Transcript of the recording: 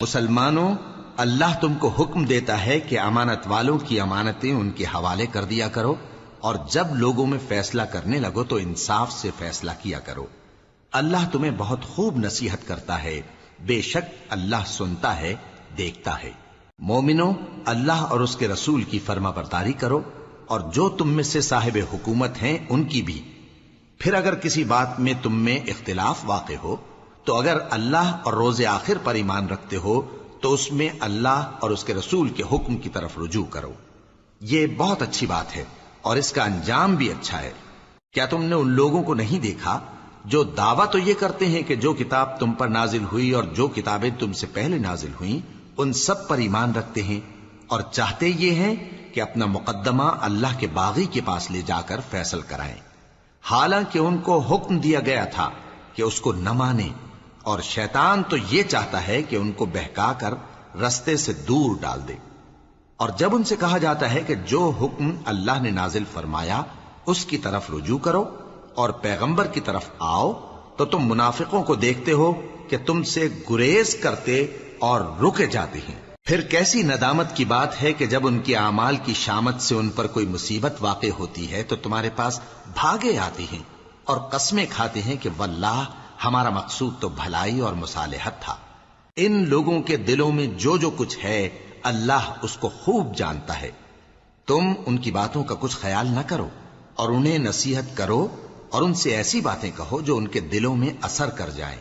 مسلمانوں، اللہ تم کو حکم دیتا ہے کہ امانت والوں کی امانتیں ان کے حوالے کر دیا کرو، اور جب لوگوں میں فیصلہ کرنے لگو تو انصاف سے فیصلہ کیا کرو۔ اللہ تمہیں بہت خوب نصیحت کرتا ہے، بے شک اللہ سنتا ہے، دیکھتا ہے۔ مومنو، اللہ اور اس کے رسول کی فرما برداری کرو، اور جو تم میں سے صاحب حکومت ہیں ان کی بھی۔ پھر اگر کسی بات میں تم میں اختلاف واقع ہو تو اگر اللہ اور روز آخر پر ایمان رکھتے ہو تو اس میں اللہ اور اس کے رسول کے حکم کی طرف رجوع کرو۔ یہ بہت اچھی بات ہے اور اس کا انجام بھی اچھا ہے۔ کیا تم نے ان لوگوں کو نہیں دیکھا جو دعویٰ تو یہ کرتے ہیں کہ جو کتاب تم پر نازل ہوئی اور جو کتابیں تم سے پہلے نازل ہوئیں ان سب پر ایمان رکھتے ہیں، اور چاہتے یہ ہیں کہ اپنا مقدمہ اللہ کے باغی کے پاس لے جا کر فیصل کرائیں، حالانکہ ان کو حکم دیا گیا تھا کہ اس کو نہ مانیں، اور شیطان تو یہ چاہتا ہے کہ ان کو بہکا کر رستے سے دور ڈال دے۔ اور جب ان سے کہا جاتا ہے کہ جو حکم اللہ نے نازل فرمایا اس کی طرف رجوع کرو اور پیغمبر کی طرف آؤ، تو تم منافقوں کو دیکھتے ہو کہ تم سے گریز کرتے اور رکے جاتے ہیں۔ پھر کیسی ندامت کی بات ہے کہ جب ان کے اعمال کی شامت سے ان پر کوئی مصیبت واقع ہوتی ہے تو تمہارے پاس بھاگے آتے ہیں اور قسمیں کھاتے ہیں کہ واللہ ہمارا مقصود تو بھلائی اور مصالحت تھا۔ ان لوگوں کے دلوں میں جو جو کچھ ہے اللہ اس کو خوب جانتا ہے۔ تم ان کی باتوں کا کچھ خیال نہ کرو اور انہیں نصیحت کرو اور ان سے ایسی باتیں کہو جو ان کے دلوں میں اثر کر جائیں۔